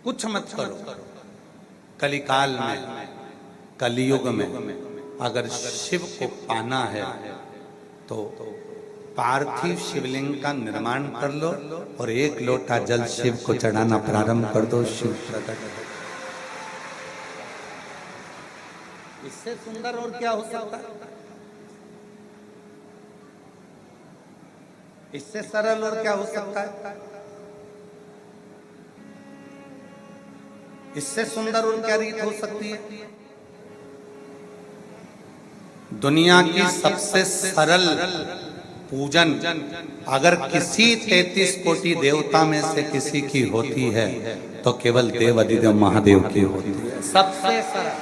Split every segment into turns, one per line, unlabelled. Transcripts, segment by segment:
कुछ मत करो। कलिकाल में, कलियुग में अगर शिव को पाना है तो पार्थिव शिवलिंग का निर्माण कर लो और एक लोटा जल शिव को चढ़ाना प्रारंभ कर दो। शिव प्रकट। इससे सुंदर और क्या हो सकता है? इससे सरल और क्या हो सकता है? इससे सुंदर और क्या रीत हो सकती है? दुनिया की सबसे सरल पूजन अगर किसी 33 कोटि देवता में से किसी की होती है तो केवल देव अधिदेव महादेव की होती है। सबसे सरल।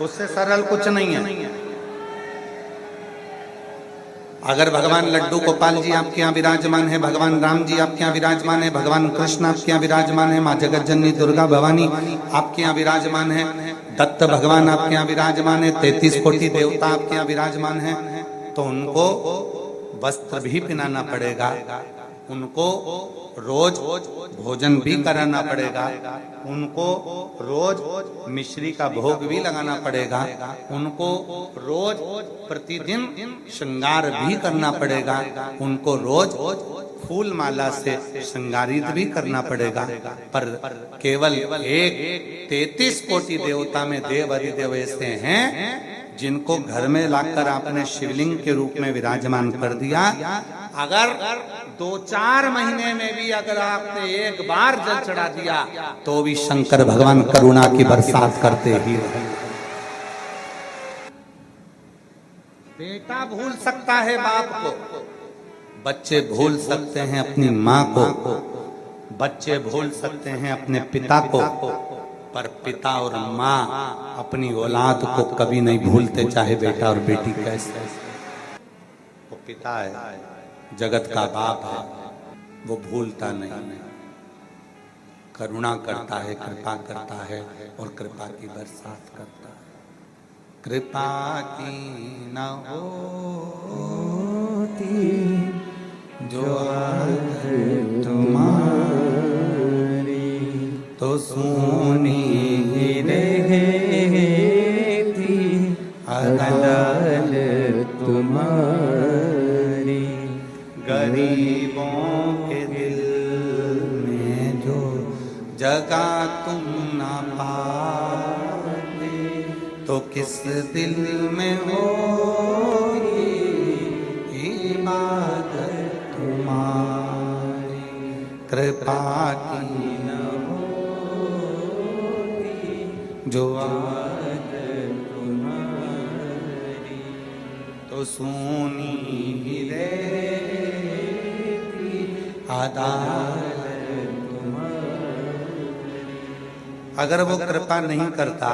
उससे सरल कुछ नहीं है। अगर भगवान लड्डू गोपाल जी आपके यहाँ विराजमान है, भगवान राम जी आपके यहाँ विराजमान है, भगवान कृष्ण आपके यहाँ विराजमान है, माँ जगत जननी दुर्गा भवानी आपके यहाँ विराजमान है, दत्त भगवान आपके यहाँ विराजमान है, 33 कोटि देवता आपके यहाँ विराजमान है, तो उनको वस्त्र भी पहनाना पड़ेगा, उनको रोज भोजन भी कराना पड़ेगा, उनको रोज मिश्री का भोग भी लगाना पड़ेगा, उनको रोज प्रतिदिन श्रृंगार भी करना पड़ेगा, उनको रोज फूल माला से श्रृंगारित भी करना पड़ेगा। पर केवल एक 33 कोटि देवता में देव अधिदेव ऐसे हैं जिनको घर में लाकर आपने शिवलिंग के रूप में विराजमान कर दिया। अगर 2-4 महीने में भी अगर आपने एक बार जल चढ़ा दिया तो भी शंकर भगवान करुणा की बरसात करते ही रहे। बेटा भूल सकता है बाप को, बच्चे भूल सकते हैं अपनी माँ को, बच्चे भूल सकते हैं अपने पिता को, पर पिता और माँ अपनी औलाद को कभी नहीं भूलते, चाहे बेटा और बेटी कैसे। वो पिता है, जगत का बाप है, वो भूलता नहीं, करुणा करता है, कृपा करता है और कृपा की बरसात करता है। कृपा की न होती जो आज तुम्हारी तो सोनी ही रहेगी अदल तुम्हारी। गरीबों के दिल में जो जगह तुम न पाते तो किस दिल में होगी इबादत तुम्हारी। कृपा की न होती जो आदत तुम्हारी तो सोनी ही रहेगी अदालत तुम्हारी। अगर वो कृपा नहीं करता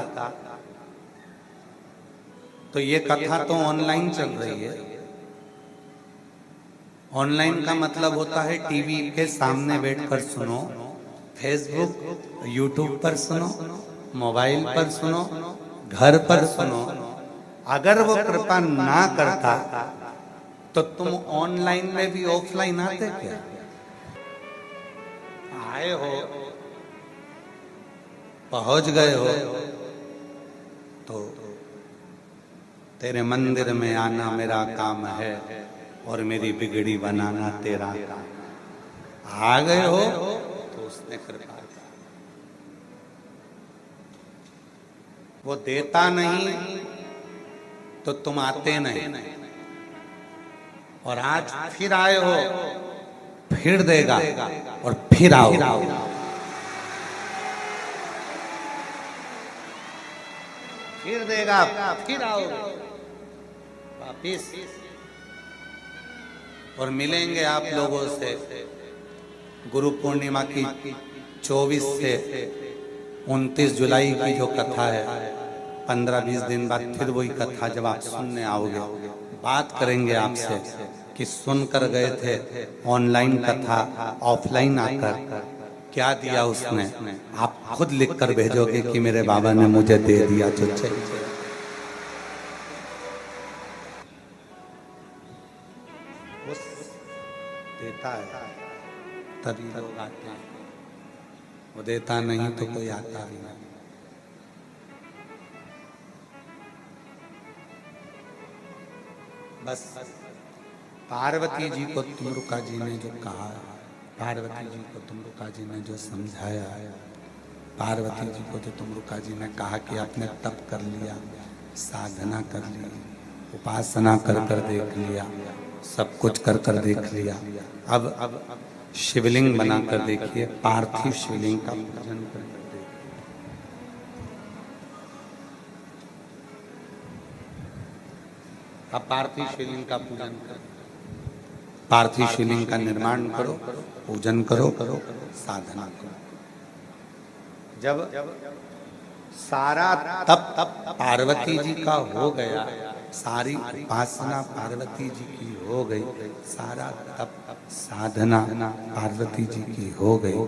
तो ये कथा तो ऑनलाइन चल रही है। ऑनलाइन का मतलब होता है टीवी के सामने बैठकर सुनो, फेसबुक यूट्यूब पर सुनो, मोबाइल पर सुनो, घर पर सुनो। अगर वो कृपा ना करता तो तुम ऑनलाइन में भी ऑफलाइन आते क्या? आए हो, पहुंच गए हो तो तेरे मंदिर में आना मेरा काम है और मेरी बिगड़ी बनाना तेरा काम। आ गए हो तो उसने कृपा की। वो देता नहीं तो तुम आते नहीं, और आज फिर आए हो, फिर देगा और फिर आओ। फिर देगा, फिर आओ वापिस, और मिलेंगे आप लोगों से गुरु पूर्णिमा की 24 से 29 जुलाई की जो कथा है, 15-20 दिन बाद फिर वही कथा जब आप सुनने आओगे, बात करेंगे आपसे कि सुनकर गए थे ऑनलाइन कथा, ऑफलाइन आकर क्या दिया उसने। आप खुद लिख कर भेजोगे कि मेरे बाबा ने मुझे दे दिया जो चाहिए। देता है तभी लोग आते हैं, वो देता नहीं तो कोई आता ही नहीं। बस पार्वती जी को तुमरुका जी ने जो कहा, पार्वती जी को तुमरुका जी ने जो समझाया, पार्वती जी को जो तुमरुका जी ने कहा कि आपने तप कर लिया, साधना कर ली, उपासना कर कर देख लिया, सब कुछ कर कर देख लिया, अब शिवलिंग बना कर देखिए, पार्थिव शिवलिंग का पूजन कर कर देखिए। अब पार्थिव शिवलिंग का पूजन करो, पार्थिव शिवलिंग का निर्माण करो, पूजन करो, साधना करो। जब सारा तप पार्वती जी का हो गया, सारी उपासना पार्वती जी की हो गई, सारा तप साधना पार्वती जी की हो गई,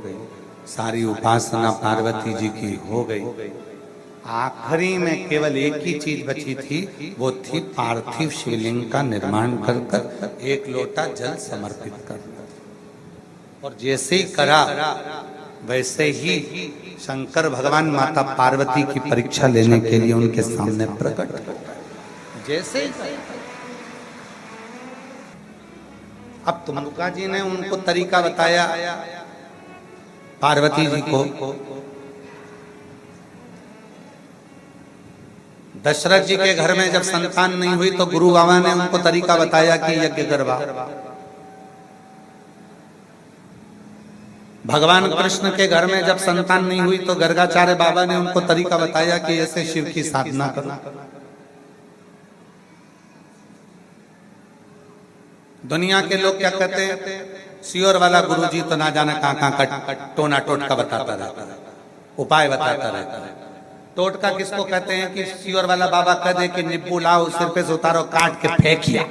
सारी उपासना पार्वती जी की हो गई, आखिरी में केवल एक ही चीज बची थी, वो थी पार्थिव शिवलिंग का निर्माण कर कर एक लोटा जल समर्पित कर। और जैसे ही करा वैसे ही शंकर भगवान माता पार्वती की परीक्षा लेने के लिए उनके सामने प्रकट, जैसे ही। अब तुमरुका जी ने उनको तरीका बताया पार्वती जी को। दशरथ जी के घर में जब संतान नहीं हुई तो गुरु बाबा ने उनको तरीका बताया कि यज्ञ करवा। भगवान कृष्ण के घर में जब संतान नहीं हुई तो गर्गाचार्य बाबा ने उनको तरीका बताया कि ऐसे शिव की साधना करो। दुनिया के लोग क्या कहते हैं, सियोर वाला गुरुजी तो ना जाने कहां का टोना टोटका बताता रहता है, उपाय बताता रहता है। टोटका किसको कहते हैं कि सियोर वाला बाबा कह दे कि नींबू लाओ, सिर पे से उतारो, काट के फेंकिया,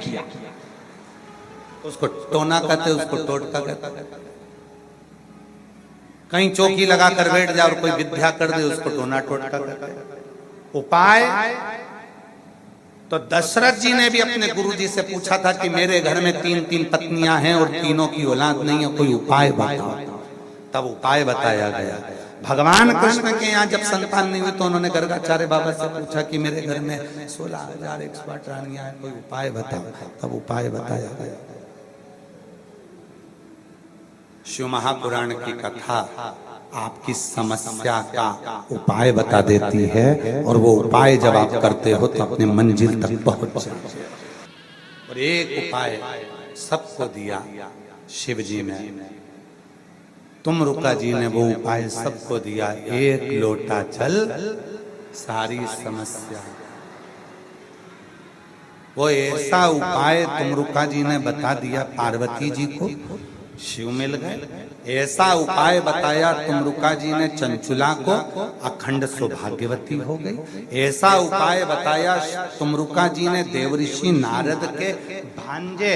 उसको टोना कहते, उसको टोटका कहते। कहीं चौकी लगा कर बैठ जाए और कोई विद्या कर दे, उसको टोना टोटका कहते। उपाय तो दशरथ जी ने भी अपने गुरुजी से पूछा था कि मेरे घर में 3 पत्नियां हैं और तीनों की औलाद नहीं है, कोई उपाय बताओ। तब उपाय बताया गया। भगवान कृष्ण के यहाँ जब संतान नहीं हुई तो उन्होंने गर्गाचार्य बाबा से पूछा कि मेरे घर में 16,108 रानियां हैं, कोई उपाय बताओ। तब उपाय बताया गया। शिव महापुराण की कथा आपकी समस्या का उपाय बता देती है, और वो उपाय जब आप करते हो तो अपने मंजिल तक पहुंच जाते। और एक उपाय सबको दिया शिव जी ने, तुमरुका जी ने वो उपाय सबको दिया, एक लोटा जल सारी समस्या। वो ऐसा उपाय तुमरुका जी ने बता दिया पार्वती जी को, शिव मिल गए। ऐसा उपाय बताया तुमरुका जी ने चंचुला को, अखंड सौभाग्यवती हो गई। ऐसा उपाय बताया तुमरुका जी ने देवऋषि नारद के भांजे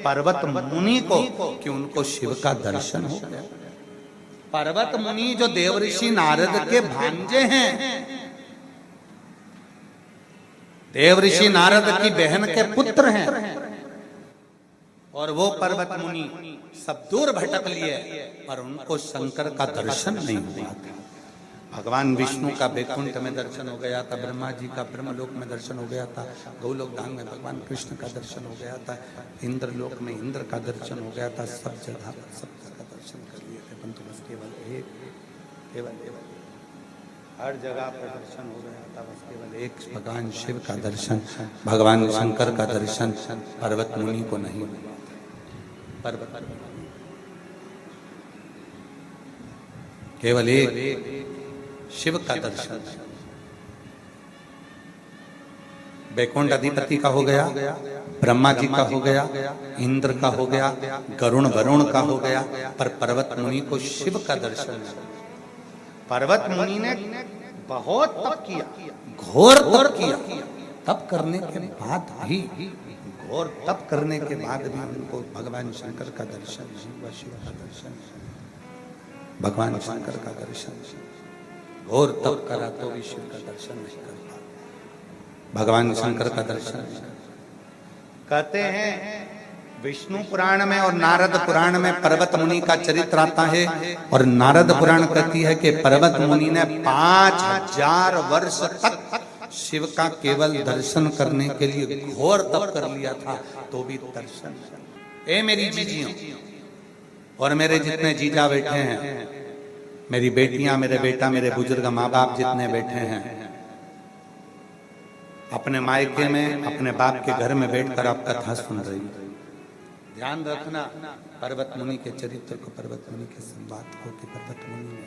पर्वत मुनि को कि उनको शिव का दर्शन हो गया। पर्वत मुनि जो देवऋषि नारद के भांजे हैं, देवऋषि नारद की बहन के पुत्र हैं, और वो पर्वत मुनि सब दूर भटक लिए पर उनको शंकर का दर्शन नहीं हुआ था। भगवान विष्णु का वैकुंठ में दर्शन हो गया था, ब्रह्मा जी का ब्रह्मलोक में दर्शन हो गया था, गौलोक धाम में भगवान कृष्ण का दर्शन हो गया था, इंद्रलोक में इंद्र का दर्शन हो गया था, सब जगह दर्शन कर लिए थे, परंतु बस केवल हर जगह पर दर्शन हो गया था, बस केवल एक भगवान शिव का दर्शन, भगवान शंकर का दर्शन पर्वत मुनि को नहीं हुआ। पर्वत केवल एक शिव का दर्शन वैकुंठ अधिपति का हो गया, ब्रह्मा जी का हो गया, इंद्र का हो गया, गरुण वरुण का हो गया, पर पर्वत मुनि को शिव का दर्शन। पर्वत मुनि ने बहुत तप किया, घोर तप किया, तप करने के बाद भी, घोर तप करने के बाद भी उनको भगवान शंकर का दर्शन, शिव का दर्शन, भगवान शंकर का दर्शन। घोर तप करा तो भी शिव का दर्शन नहीं कर पाया, भगवान शंकर का दर्शन। कहते हैं विष्णु पुराण में और नारद पुराण में पर्वत मुनि का चरित्र आता है और नारद पुराण कहती है कि पर्वत मुनि ने 5000 वर्ष तक शिव का केवल दर्शन करने के लिए घोर तप कर लिया था, तो भी दर्शन। ए मेरी जीजियों और मेरे जितने जीजा बैठे हैं, मेरी बेटियां, मेरे बेटा, मेरे बुजुर्ग माँ बाप जितने बैठे हैं, अपने मायके में अपने बाप के घर में बैठकर आप कथा सुन रही हैं, ध्यान रखना पर्वत मुनि के चरित्र को, पर्वत मुनि के संवाद को, कि पर्वत मुनि ने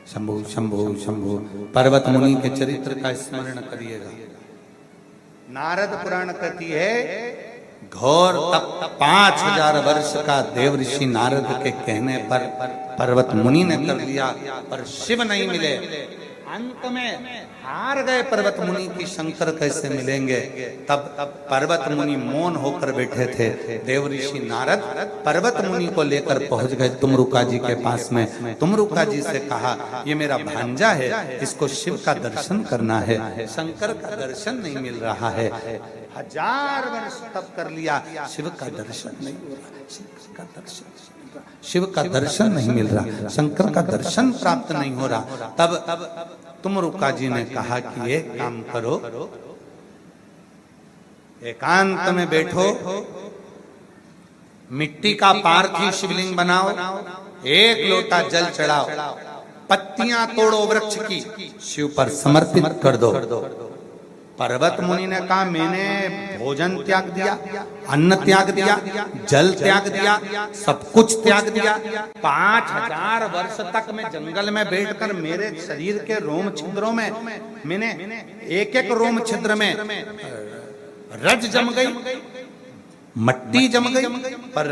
शंभु शंभु शंभु पर्वत मुनि के चरित्र का स्मरण करिएगा। नारद पुराण कहती है घोर तप 5000 वर्ष का देव ऋषि नारद के कहने पर पर्वत मुनि ने कर दिया, पर शिव नहीं मिले। अंत में हार गए पर्वत मुनि की, शंकर कैसे मिलेंगे। तब पर्वत मुनि मौन होकर बैठे थे। देव ऋषि नारद पर्वत मुनि को लेकर पहुंच गए तुमरुका जी के पास में। तुमरुका जी से कहा ये मेरा भांजा है, इसको शिव का दर्शन करना है, शंकर का दर्शन नहीं मिल रहा है। 1000 वर्ष तप कर लिया, शिव का दर्शन नहीं हो रहा, शिव का दर्शन नहीं मिल रहा, शंकर का दर्शन प्राप्त नहीं हो रहा। तब तुमरुका जी ने कहा कि एक काम करो, एकांत में बैठो, मिट्टी का पार्थिव शिवलिंग बनाओ, एक लोटा जल चढ़ाओ, पत्तियां तोड़ो वृक्ष की, शिव पर समर्पित कर दो। पर्वत मुनि ने कहा मैंने भोजन त्याग दिया, अन्न त्याग दिया, जल त्याग दिया, सब कुछ त्याग दिया। 5000 वर्ष तक मैं जंगल में बैठकर मेरे शरीर के रोम छिद्रों में मैंने एक एक रोम छिद्र में रज जम गई, मट्टी जम गई, पर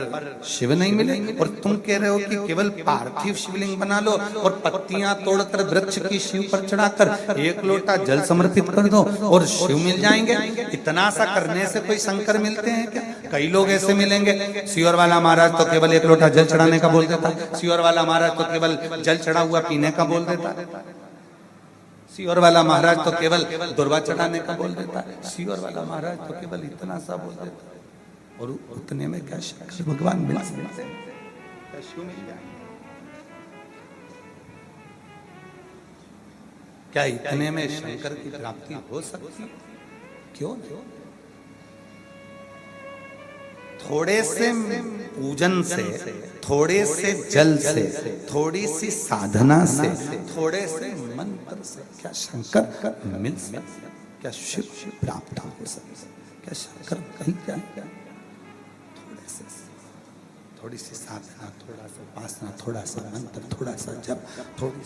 शिव नहीं मिले। और तुम कह रहे हो कि केवल पार्थिव शिवलिंग बना लो और पत्तियां तोड़कर वृक्ष की शिव पर चढ़ाकर एक लोटा जल समर्पित कर दो और शिव मिल जाएंगे। इतना सा करने से कोई शंकर मिलते हैं क्या? कई लोग ऐसे मिलेंगे। सियोर वाला महाराज तो केवल एक लोटा जल चढ़ाने का बोल देता, सियोर वाला महाराज तो केवल जल चढ़ा हुआ पीने का बोल देता, सियोर वाला महाराज तो केवल दुर्वा चढ़ाने का बोल देता, सियोर वाला महाराज तो केवल इतना सा बोल देता। और उतने में क्या शंकर भगवान मिल सकते हैं? क्या इतने में शंकर की प्राप्ति हो सकती? क्यों नहीं? थोड़े से पूजन से, थोड़े से जल से, थोड़ी सी साधना से, थोड़े से मंत्र से क्या शंकर मिल सकते? क्या शिव प्राप्त हो सकते? क्या शंकर कहीं जाए? थोड़ी सी साधना, थोड़ा सा उपासना, थोड़ा सा मंत्र, थोड़ा सा जप, थोड़ी